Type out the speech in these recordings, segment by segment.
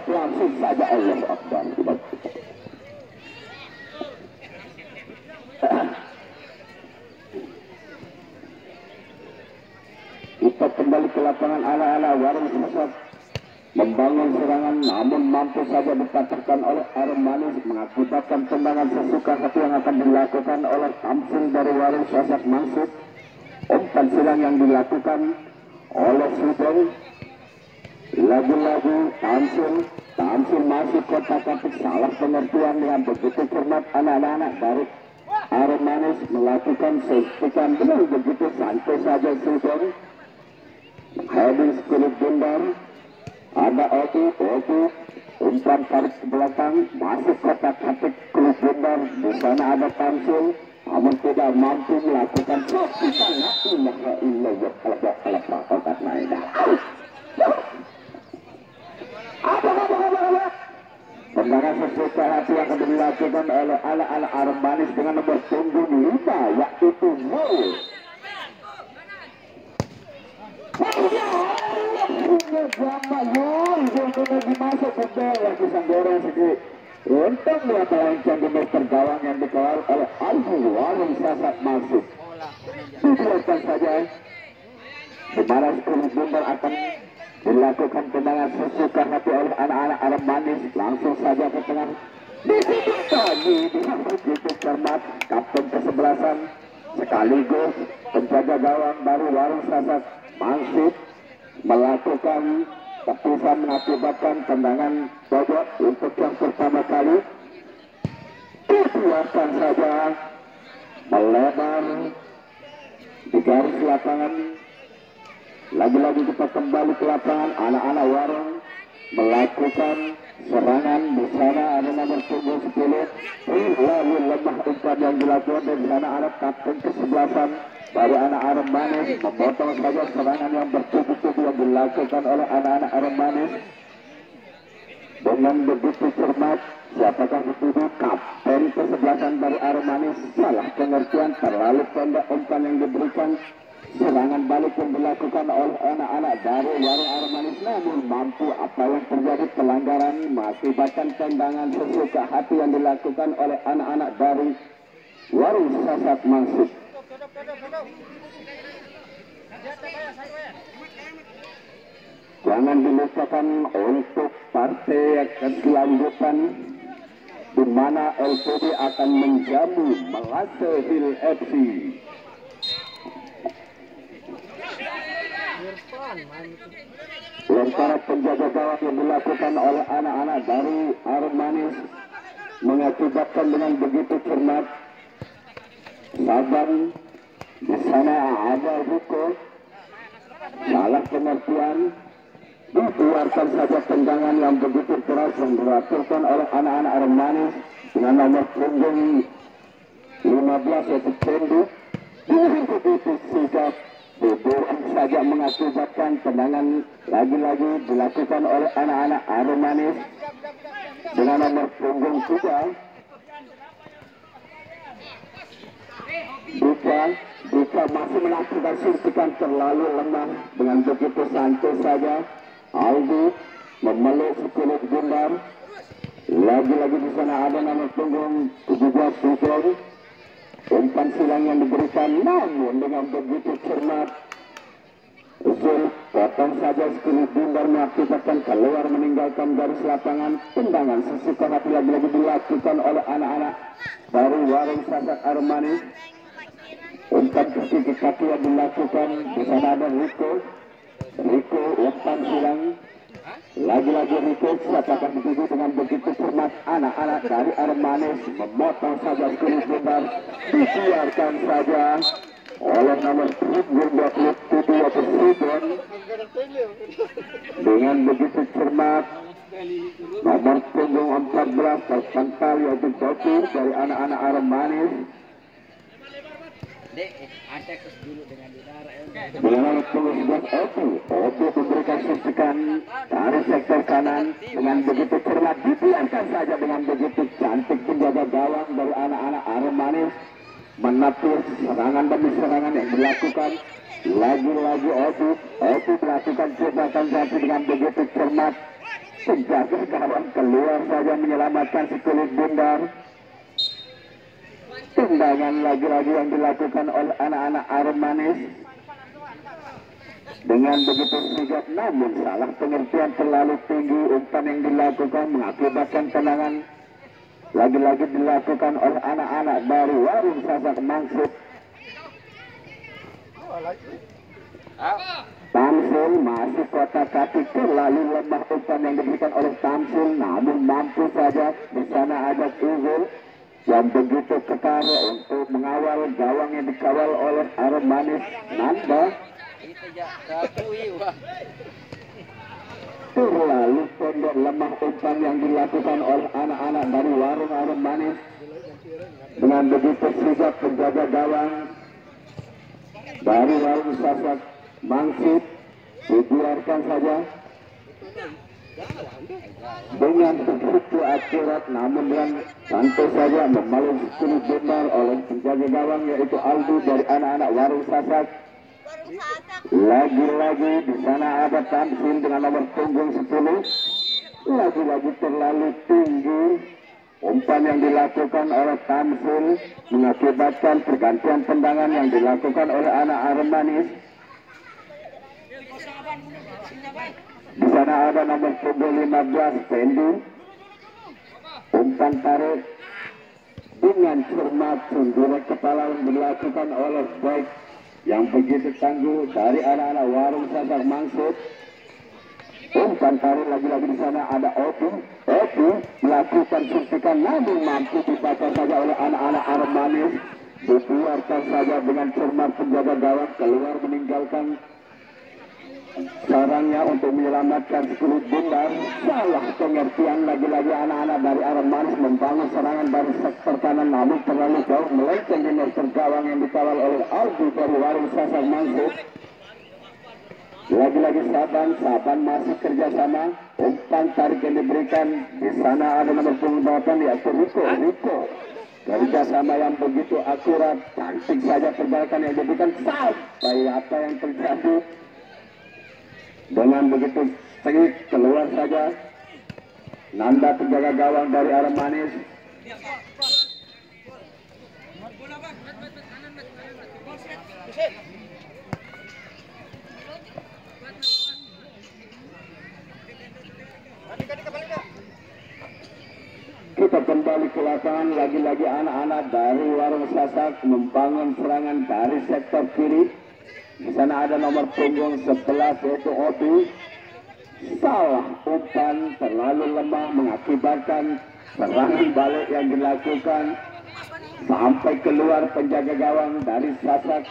langsung saja Allah Akbar. Kita kembali ke lapangan anak-anak Warung Sasat membangun serangan, namun mampu saja dipatahkan oleh Armanis, mengakibatkan tendangan sesuka hati yang akan dilakukan oleh Tamsil dari Warung Sasat Mansur. Umpan silang yang dilakukan oleh Sudeng. Lagi-lagi Tamsil masih kotak-katik, salah pengertian dengan begitu cermat anak-anak dari Armanis melakukan sestikan dengan begitu santai saja Sudeng. Heading Kulit Bundar, ada Otu, umpan tarik ke belakang, masuk kotak-katik Kulit Bundar. Di sana ada Tamsil, namun tidak mampu melakukan sestikan. La ilaha illallah, kotak naik. Tendangan sesuka hati yang akan dilakukan oleh ala-ala Armanis dengan nomor punggung 5, yaitu Mul. Masuk ke bawah pisang goreng sedikit. Untung berapa cm gawang yang dikawal oleh Alfu Warung Sasat masuk. Dibiarkan saja. Di mana Kulit Bundar akan dilakukan tendangan sesuka hati oleh anak-anak Armanis. Langsung saja ke tengah. Di situ tadi dengan begitu cermat kapten kesebelasan sekaligus penjaga gawang dari Warung Sasat Mansur melakukan keputusan mengakibatkan tendangan pojok untuk yang pertama kali. Dibiarkan saja melebar di garis lapangan. Lagi-lagi kita kembali ke lapangan, anak-anak Warung melakukan serangan. Di sana ada nomor punggung 10, lalu lemah umpan yang dilakukan dari sana ada kapten kesebelasan dari anak Armanis memotong saja serangan yang bertubi-tubi yang dilakukan oleh anak-anak Armanis dengan begitu cermat. Siapakah itu? Kapten kesebelasan dari Armanis. Salah pengertian, terlalu pendek umpan yang diberikan. Serangan balik yang dilakukan oleh anak-anak dari Warung Armanis, namun mampu apa yang terjadi pelanggaran mengakibatkan tendangan sesuka hati yang dilakukan oleh anak-anak dari Warung Sasat Mansur. Jangan dilupakan untuk partai keselanjutan di mana LPD akan menjamu Melase Hill FC. Lemparan penjaga gawang yang dilakukan oleh anak-anak dari Armanis mengakibatkan dengan begitu cermat. Saban di sana ada Ruko, salah pengertian, dikeluarkan saja tendangan yang begitu keras yang dilakukan oleh anak-anak Armanis dengan nomor punggung 15 yaitu Cendu. Dengan begitu sigap Buburan saja mengakibatkan tendangan lagi-lagi dilakukan oleh anak-anak Armanis dengan nomor punggung 3. Duka masih melakukan suntikan terlalu lemah. Dengan begitu santai saja Aldi memeluk Kulit Bundar. Lagi-lagi di sana ada nomor punggung 17 Sugeng. Umpan silang yang diberikan, namun dengan begitu cermat usul potong saja Kulit Bundar mengakibatkan keluar meninggalkan garis lapangan. Tendangan sesuka hati lagi-lagi dilakukan oleh anak-anak dari Warung Sasat Armanis. Umpan kaki kaki yang dilakukan, di sana ada Riko umpan silang. Lagi-lagi Riko siapakah dituju dengan begitu cermat anak-anak dari Armanis memotong saja Kulit Bundar. Dikeluarkan saja oleh nomor punggung 27 atau Sudon. Dengan begitu cermat nomor punggung 14 terpental yaitu Doku dari anak-anak Armanis. Dengan punggung 11 Otu memberikan suntikan dari sektor kanan dengan begitu cermat. Dibiarkan saja dengan begitu cantik penjaga gawang dari anak-anak Armanis menapis serangan demi serangan yang dilakukan. Lagi-lagi Otu melakukan jebakan jati dengan begitu cermat. penjaga gawang keluar saja menyelamatkan si kulit bundar. Tendangan lagi-lagi yang dilakukan oleh anak-anak Aremanis dengan begitu sigap, namun salah pengertian terlalu tinggi. Umpan yang dilakukan mengakibatkan tendangan lagi-lagi dilakukan oleh anak-anak dari Warung Sasak Mangsut. Tamsil masih kotak-kati, terlalu lemah umpan yang diberikan oleh Tamsil, namun mampu saja. Di sana ada Izul yang begitu ketara untuk mengawal gawang yang dikawal oleh Aremanis Nanda. Terlalu pendek lemah umpan yang dilakukan oleh anak-anak dari Warung Aremanis. Dengan begitu sigap penjaga gawang dari Warung Sasak Mangsut dibiarkan saja dengan begitu akurat, namun dengan santai saja memalung kulit bundar oleh penjaga gawang yaitu Aldo dari anak-anak Warung Sasak. Lagi-lagi di sana ada Tamsil dengan nomor punggung 10. Lagi-lagi terlalu tinggi umpan yang dilakukan oleh Tamsil mengakibatkan pergantian tendangan yang dilakukan oleh anak Aremanis. Di sana ada nomor punggung 15 Pendi. Umpan tarik dengan cermat sunduran kepala yang dilakukan oleh baik yang begitu tangguh dari anak-anak Warung Sasak Mangsut. Umpan tarik lagi-lagi di sana ada Opi. Opi melakukan suntikan, namun mampu dibaca saja oleh anak-anak Aremanis. Dikeluarkan saja dengan cermat penjaga gawang keluar meninggalkan sarangnya untuk menyelamatkan kulit bundar. Salah pengertian lagi-lagi anak-anak dari Aremanis membangun serangan dari sektor kanan, namun terlalu jauh melenceng di sektor gawang yang dikawal oleh Aldi dari Warung Sasak Mangsut. Lagi-lagi Saban masih kerjasama. Umpan tarik yang diberikan di sana ada nomor punggung 8 yaitu Riko. Kerjasama yang begitu akurat, cantik saja pergerakan yang diberikan sampai apa yang terjadi. Dengan begitu sengit keluar saja Nanda penjaga gawang dari Aremanis. Kita kembali ke lapangan, lagi-lagi anak-anak dari Warung Sasak membangun serangan dari sektor kiri. Di sana ada nomor punggung 11 yaitu Opi. Salah umpan terlalu lemah mengakibatkan serangan balik yang dilakukan sampai keluar penjaga gawang dari Sasak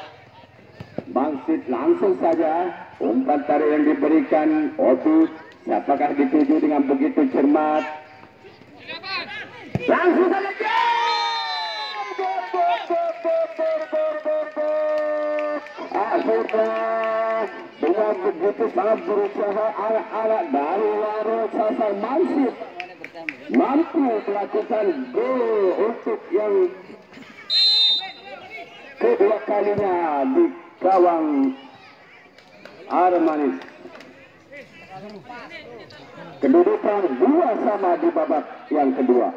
Mangsut. Langsung saja umpan tarik yang diberikan Opi, siapakah dituju dengan begitu cermat. Langsung saja akhirnya dengan begitu sangat berusaha anak-anak dari Warung Sasak Mangsut mampu melakukan gol untuk yang kedua kalinya di gawang Aremanis. Kedudukan 2-2 di babak yang kedua.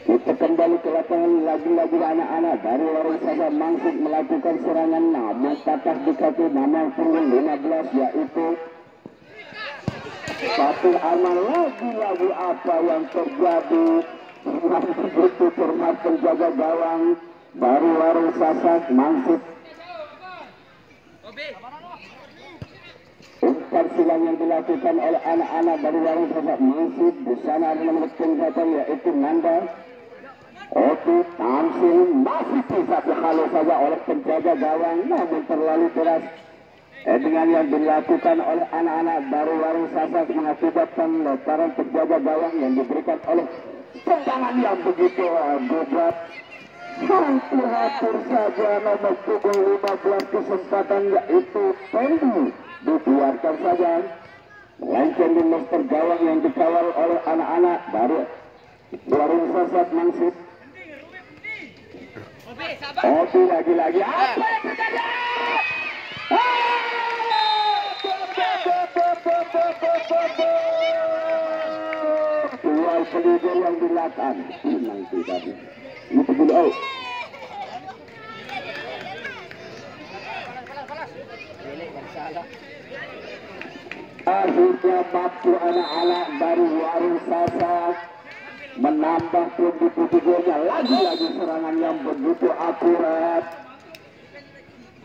Kita kembali ke lapangan, lagi-lagi anak-anak dari Warung Sasak Mangsut melakukan serangan, namun patah di kaki nomor punggung 15 yaitu Fatul Arman. Lagi-lagi apa yang terjadi dengan begitu cermat penjaga gawang dari Warung Sasak Mangsut. Umpan silang yang dilakukan oleh anak-anak dari Warung Sasak Mangsut. Di sana ada nomor punggung yaitu Nanda. Oke, Tamsil masih bisa dihalau saja oleh penjaga gawang, namun terlalu keras. Dengan yang dilakukan oleh anak-anak dari Warung Sasak mengakibatkan lemparan penjaga gawang yang diberikan oleh tendangan yang begitu berat. Hampir saja nomor punggung 15 kesempatan yaitu Pendi dibiarkan saja melenceng di master gawang yang dikawal oleh anak-anak dari Warung Sasak Mangsut. Oke, lagi-lagi apa yang terjadi? Duel peluru yang dilakukan nanti tadi itu dulu. Oh, akhirnya mampu anak-anak dari Warung Sasak menambah pundi-pundinya. Lagi-lagi serangan yang begitu akurat.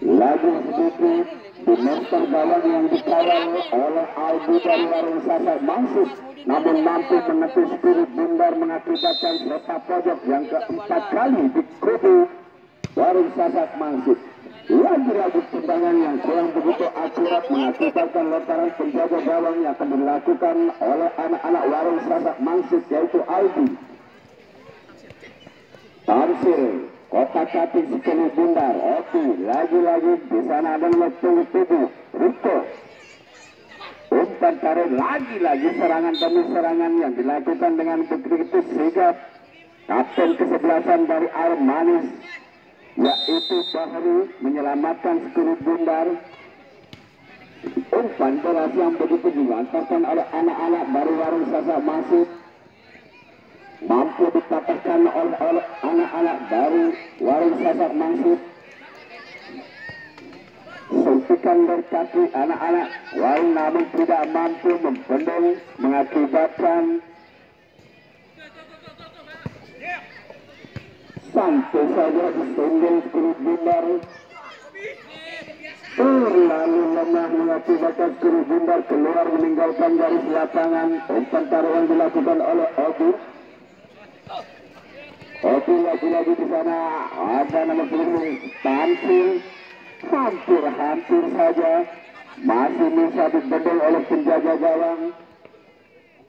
Lagi sedikit di master gawang yang dikawal oleh Albu dari Warung Sasak Mangsut, namun mampu menepis Spirit Bundar mengakibatkan letak pojok yang keempat kali di kubu Warung Sasak Mangsut. Lagi-lagi tendangan yang kurang begitu akurat mengakibatkan lontaran penjaga gawang yang akan dilakukan oleh anak-anak Warung Sasak Mangsut, yaitu Albu. Tamsil kotak-katik Spirit Bundar. Oke, lagi-lagi di sana ada nomor 7 Riko. Umpan tarik, lagi-lagi serangan demi serangan yang dilakukan dengan begitu sigap kapten kesebelasan dari Armanis, yaitu Bahru, menyelamatkan Spirit Bundar. Umpan bola yang begitu dilantarkan oleh anak-anak dari Warung Sasak Mangsut, mampu dipatahkan oleh anak-anak dari Warung Sasak Mangsut. Suntikan dari kaki anak-anak Warung namun tidak mampu membendung, mengakibatkan sampai saja disunding Spirit Bundar. Terlalu lemah mengakibatkan Spirit Bundar keluar meninggalkan garis lapangan. Umpan tarik yang dilakukan oleh Obi. Obi lagi-lagi di sana ada nomor 10 Tamsil. Hampir saja masih bisa dibendung oleh penjaga gawang.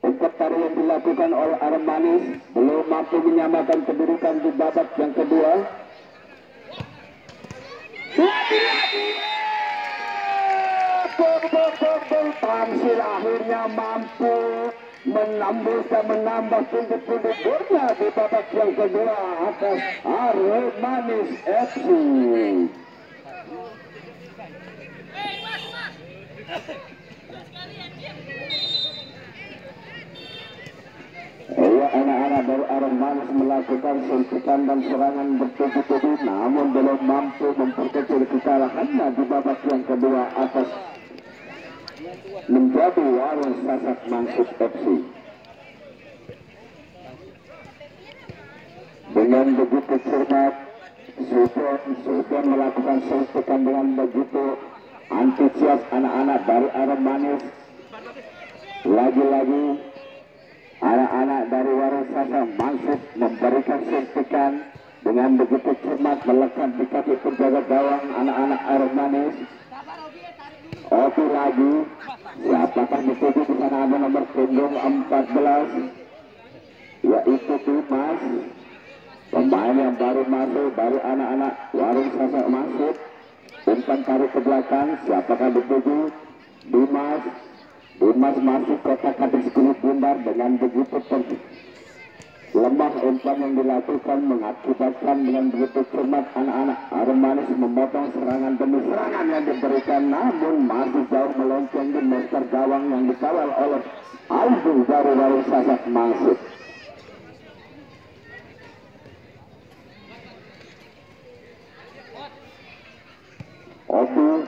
Umpan tarik yang dilakukan oleh Armanis belum mampu menyamakan kedudukan di babak yang kedua. Tamsil akhirnya mampu menambah pundi-pundi golnya di babak yang kedua atas Armanis FC. Anak-anak dari Armanis melakukan suntikan dan serangan bertubi-tubi, namun belum mampu memperkecil kekalahannya di babak yang kedua atas menjadi Warung Sasak Mangsut FC. Dengan begitu cermat, Sultan melakukan suntikan dengan begitu antusias anak-anak dari Armanis. Lagi-lagi anak-anak dari Warung Sasak Mangsut memberikan suntikan dengan begitu cermat melekat di kaki penjaga gawang anak-anak Armanis. Oke lagi, siapakah dituju di sana ada nomor punggung 14, yaitu Dimas, pemain yang baru masuk dari anak-anak Warung Sasak Mangsut. Umpan tarik ke belakang, siapakah dituju? Dimas. Dimas masuk kotak-katik Spirit Bundar dengan begitu lemah. Umpan yang dilakukan mengakibatkan dengan begitu cermat anak-anak Armanis memotong serangan demi serangan yang diberikan, namun masih jauh melenceng di master gawang yang dikawal oleh Albu dari Warung Sasak Mangsut.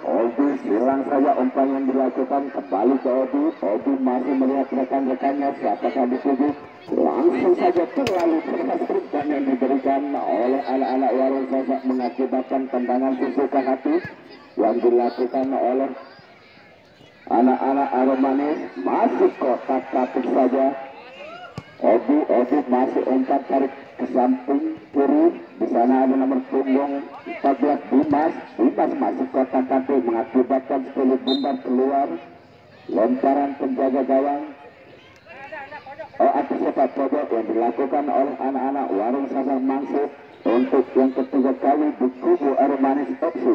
Obi hilang saja umpan yang dilakukan, kembali ke Obi. Obi masih melihat rekan-rekannya, siapakah dituju? Langsung saja terlalu keras umpan yang diberikan oleh anak-anak Warung Sasak mengakibatkan tendangan sesuka hati yang dilakukan oleh anak-anak Armanis. Masih kotak-katik saja. Obi masih umpan tarik ke samping kiri. Di sana ada nomor punggung 14 Dimas. Dimas masih kotak-katik mengakibatkan Spirit Bundar keluar. Lontaran penjaga gawang atas sepak pojok yang dilakukan oleh anak-anak Warung Sasak Mangsut untuk yang ketiga kali di kubu Armanis FC.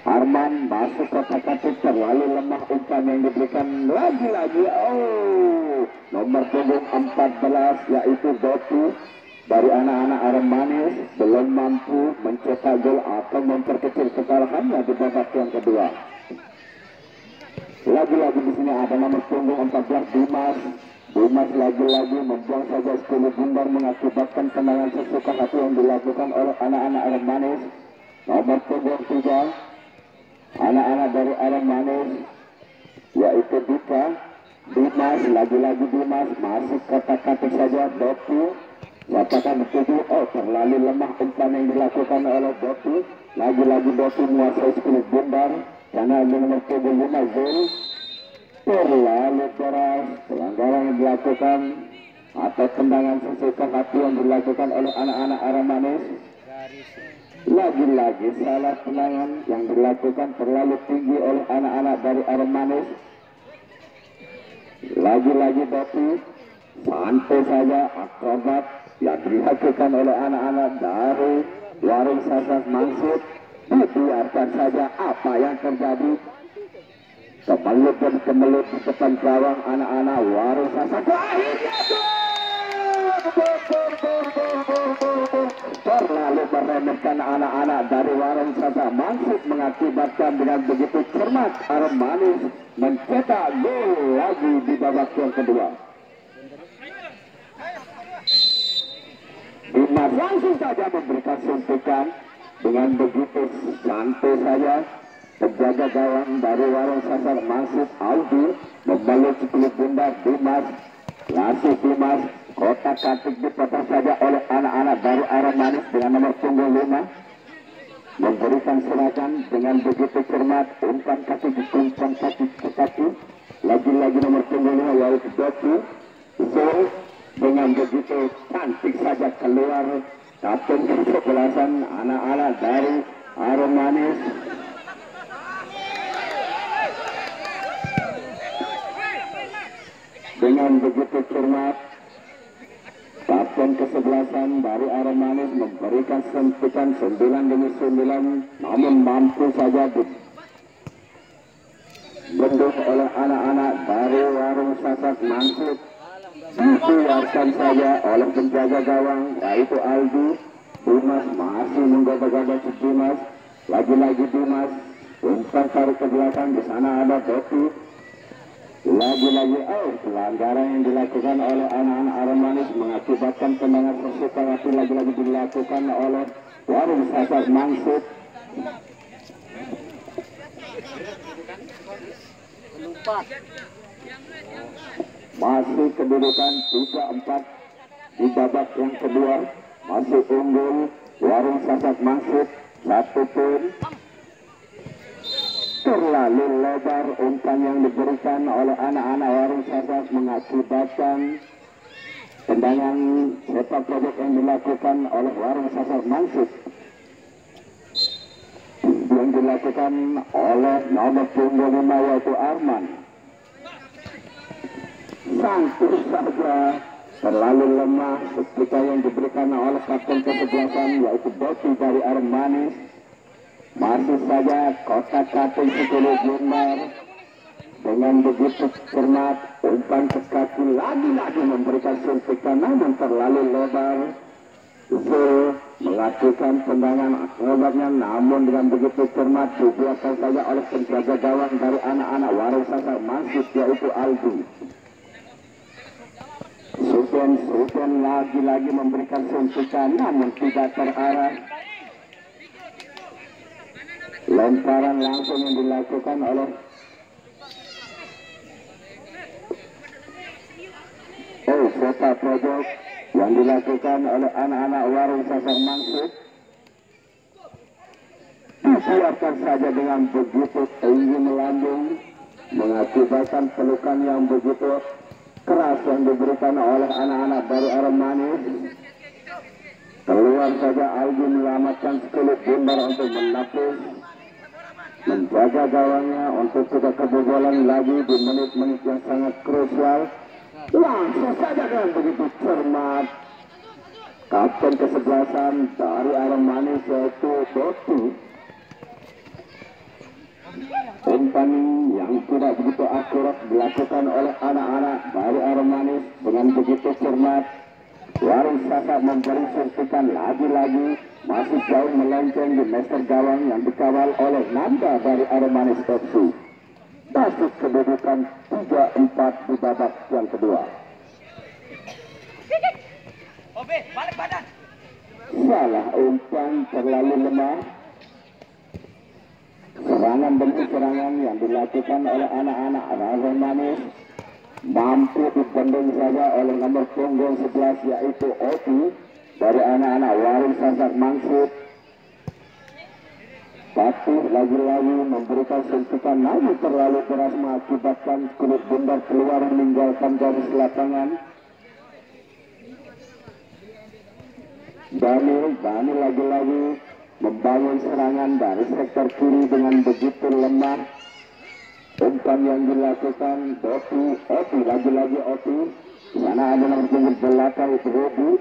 Arman masuk kotak-katik, terlalu lemah umpan yang diberikan. Lagi-lagi nomor punggung 14 yaitu Dotu dari anak-anak Arem Manis belum mampu mencetak gol atau memperkecil kekalahannya di babak yang kedua. Lagi-lagi di sini ada nomor punggung 14 Dimas. Dimas lagi-lagi membuang saja 10 bundar mengakibatkan tendangan sesuka hati yang dilakukan oleh anak-anak Arem Manis. Nomor punggung 3 anak-anak dari Arem Manis yaitu Dika. Dimas, lagi-lagi Dimas masih kotak-katik saja Dotu. Apakah betul? Oh, terlalu lemah umpan yang dilakukan oleh Dotu. Lagi-lagi Dotu menguasai 10 bundar karena nomor punggung 5 Zul. Terlalu keras pelanggaran yang dilakukan atau tendangan sesuka hati yang dilakukan oleh anak-anak Arem Manis. Lagi-lagi salah tendangan yang dilakukan terlalu tinggi oleh anak-anak dari Arem Manis. Lagi-lagi Dotu santai saja akrobat yang dilakukan oleh anak-anak dari Warung Sasas Mansur. Dibiarkan saja apa yang terjadi. Kemelut dan kemelut di depan gawang anak-anak Warung Sasas. Akhirnya terlalu meremehkan anak-anak dari Warung Sasas Mansur mengakibatkan dengan begitu cermat Arem Manis mencetak gol lagi di babak yang kedua. Dimas langsung saja memberikan suntikan dengan begitu santai saja. Penjaga gawang dari Warung Sasar Mansur Aldi membalut 10 bundar. Dimas ngasih Dimas kotak-katik dipotong saja oleh anak-anak dari Arem Manis dengan nomor punggung 5 memberikan serangan dengan begitu cermat, umpan kaki ke kaki. Lagi-lagi nomor punggung 5 yaitu Dotu Zul dengan begitu cantik saja keluar kapten kesebelasan anak-anak dari Arem Manis. Dengan begitu cermat kapten kesebelasan dari Arem Manis memberikan sentikan 9-9, namun mampu saja dibendung oleh anak-anak dari Warung Sasas Mansur. Dibiarkan saja oleh penjaga gawang yaitu Aldi. Dimas masih menggoda-goda Dimas. Lagi-lagi Dimas umpan tarik ke belakang. Di sana ada Dotu. Lagi-lagi pelanggaran yang dilakukan oleh anak-anak Arem Manis mengakibatkan tendangan sesuka hati lagi-lagi dilakukan oleh Warung Sasas Mansur. Masih kedudukan 3-4 di babak yang kedua. Masih unggul Warung Sasas Mansur 1 poin. Terlalu lebar umpan yang diberikan oleh anak-anak Warung Sasas mengakibatkan tendangan sepak pojok yang dilakukan oleh Warung Sasas Mansur yang dilakukan oleh nomor punggung 5 yaitu Arman. Santai saja terlalu lemah ketika yang diberikan oleh kapten kesebelasan yaitu Dotu dari Arem Manis. Masih saja kotak-katik 10 bundar dengan begitu cermat umpan ke kaki lagi-lagi memberikan suntikan namun terlalu lebar. Zul melakukan tendangan akrobatnya namun dengan begitu cermat dibiarkan saja oleh penjaga gawang dari anak-anak Warung Sasar Mansur yaitu Aldi. Sultan lagi-lagi memberikan suntikan namun tidak terarah. Lemparan langsung yang dilakukan oleh sepak pojok yang dilakukan oleh anak-anak Warung Sasar Mansur. Dibiarkan saja dengan begitu tinggi melambung mengakibatkan pelukan yang begitu keras yang diberikan oleh anak-anak dari Arem Manis. Keluar saja Aldi menyelamatkan 10 bundar untuk menapis menjaga gawangnya untuk tidak kebobolan lagi di menit-menit yang sangat krusial. Langsung saja dengan begitu cermat kapten kesebelasan dari Arem Manis yaitu Dotu. Umpan yang tidak begitu akurat dilakukan oleh anak-anak dari Arem Manis dengan begitu cermat. Warung Sasa memberi suntikan lagi-lagi, masih jauh melenceng di meter gawang yang dikawal oleh Nanda dari Aremanis FC. Masuk kedudukan 3-4 di babak yang kedua. Balik badan. Salah umpan terlalu lemah. Serangan demi serangan yang dilakukan oleh anak-anak Aremanis mampu dibendung saja oleh nomor punggung 11 yaitu Oti dari anak-anak Warung Sasak Mangsud. Tapi lagi-lagi memberikan suntikan lagi terlalu keras mengakibatkan kulit bundar keluar meninggalkan garis lapangan. Dani lagi-lagi membangun serangan dari sektor kiri dengan begitu lemah. Umpan yang dilakukan Oti lagi-lagi Oti. Di sana ada nomor punggung belakang itu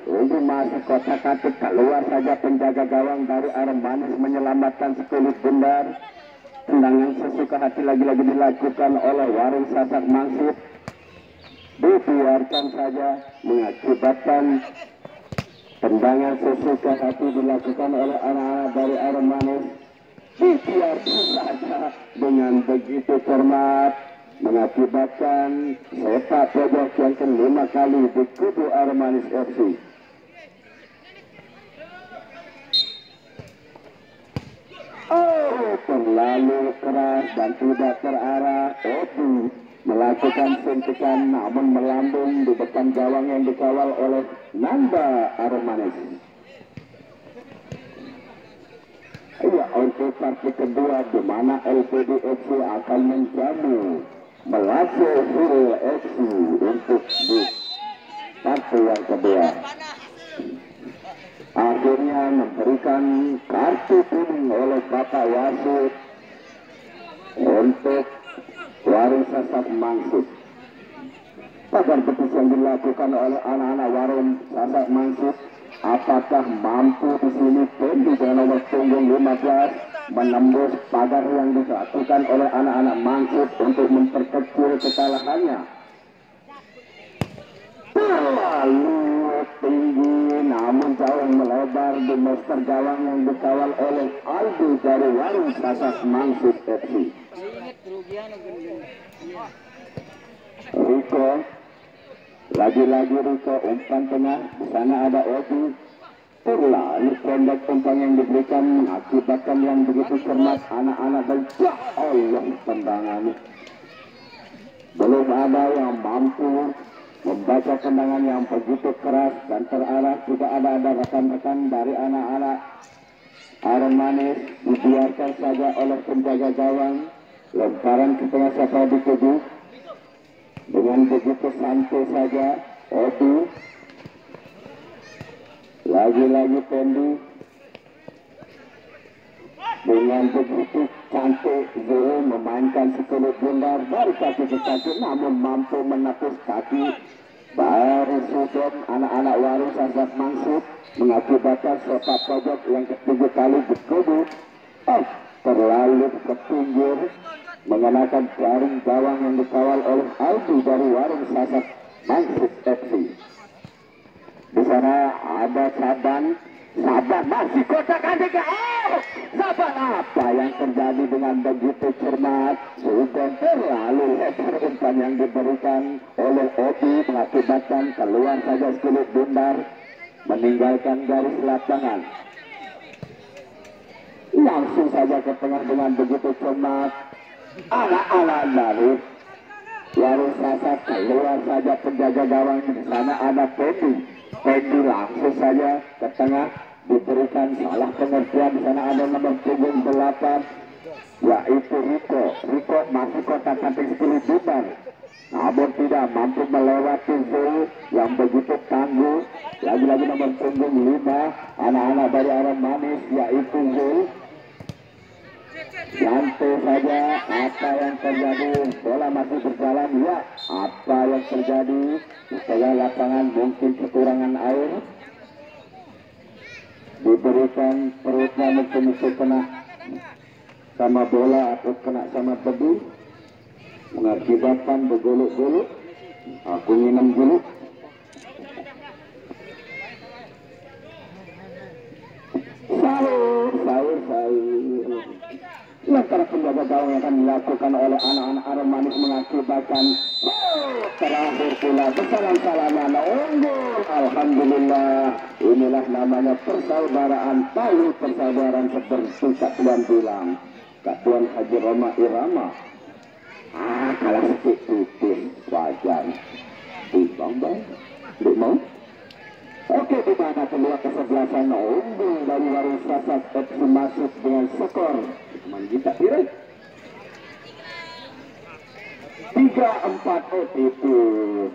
Rudy masih kotak-katik keluar saja penjaga gawang dari Aremanis menyelamatkan sekulit bundar. Tendangan sesuka hati lagi-lagi dilakukan oleh Warung Sasak Mangsud. Dibiarkan saja mengakibatkan tendangan sesuka hati dilakukan oleh anak-anak dari Aremanis. Dibiarkan saja dengan begitu cermat mengakibatkan sepak pojok yang kelima kali di kubu Aremanis FC. Terlalu keras dan tidak terarah. Oti melakukan suntikan namun melambung di depan gawang yang dikawal oleh Nanda Aremanis. Iya, untuk parti kedua di mana LPD FC akan menjamu Melase Hero FC untuk di parti yang kedua. Akhirnya memberikan kartu kuning oleh Bapak Wasit untuk Warung Sasak Mangsud. Pagar betis yang dilakukan oleh anak-anak Warung Sasak Mangsud. Apakah mampu di sini Pendi dengan nomor punggung 15 menembus pagar yang dilakukan oleh anak-anak Mangsud untuk memperkecil kekalahannya? Terlalu tinggi namun jauh melebar di meter gawang yang dikawal oleh Aldi dari Warung Sasak Mangsud FC. Riko lagi-lagi Riko umpan tengah, di sana ada Oti. Terlalu pendek umpan yang diberikan mengakibatkan yang begitu cermat anak-anak dan Allah tendangan. Belum ada yang mampu membaca tendangan yang begitu keras dan terarah. Tidak ada rekan-rekan dari anak-anak Aremanis. Dibiarkan saja oleh penjaga gawang. Lemparan ke tengah siapa dituju. Dengan begitu santai saja Oti. Lagi-lagi Pendi. Dengan begitu cantik Zul memainkan sekulit bundar dari kaki ke kaki namun mampu menepis kaki dari sudut anak-anak Warung Sasak Mangsud mengakibatkan sepak pojok yang ketiga kali dikubu. Terlalu ke pinggir mengenakan jaring gawang yang dikawal oleh Aldi dari Warung Sasak Mangsud FC. Di sana ada Saban masih kotak-katik. Saban apa yang terjadi dengan begitu cermat? Sudah terlalu lebar umpan yang diberikan oleh Oti mengakibatkan keluar saja sekulit bundar meninggalkan garis lapangan. Langsung saja ke tengah dengan begitu cermat. Anak-anak dari Warung Sasak keluar saja penjaga gawang. Di sana ada Pendi langsung saja ke tengah diberikan salah pengertian. Di sana ada nomor punggung 8 yaitu Riko masih kotak-katik sekulit bundar namun tidak mampu melewati Zul yang begitu tangguh. Lagi-lagi nomor punggung 5 anak-anak dari Aremanis yaitu Zul. Santai saja apa yang terjadi, bola masih berjalan. Ya, apa yang terjadi di tengah lapangan mungkin kekurangan air, diberikan perutnya mungkin itu kena sama bola atau kena sama tebu mengakibatkan bergolok-golok. Aku minum dulu. Sahur. Lantaran penjaga gawang yang akan dilakukan oleh anak-anak Aremanis mengakibatkan terakhir pula kesalahan-kesalahan unggul. Alhamdulillah, inilah namanya persaudaraan, tali persaudaraan seperti Kak Tuan bilang, Kak Tuan Haji Roma Irama. Kalah sedikit wajar. Timbang bang, mau? Oke, di mana kedua kesebelasan unggul dari Warisasat FC masuk dengan skor Manggita Pirai 3-4 itu.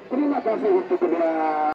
Terima kasih untuk kedua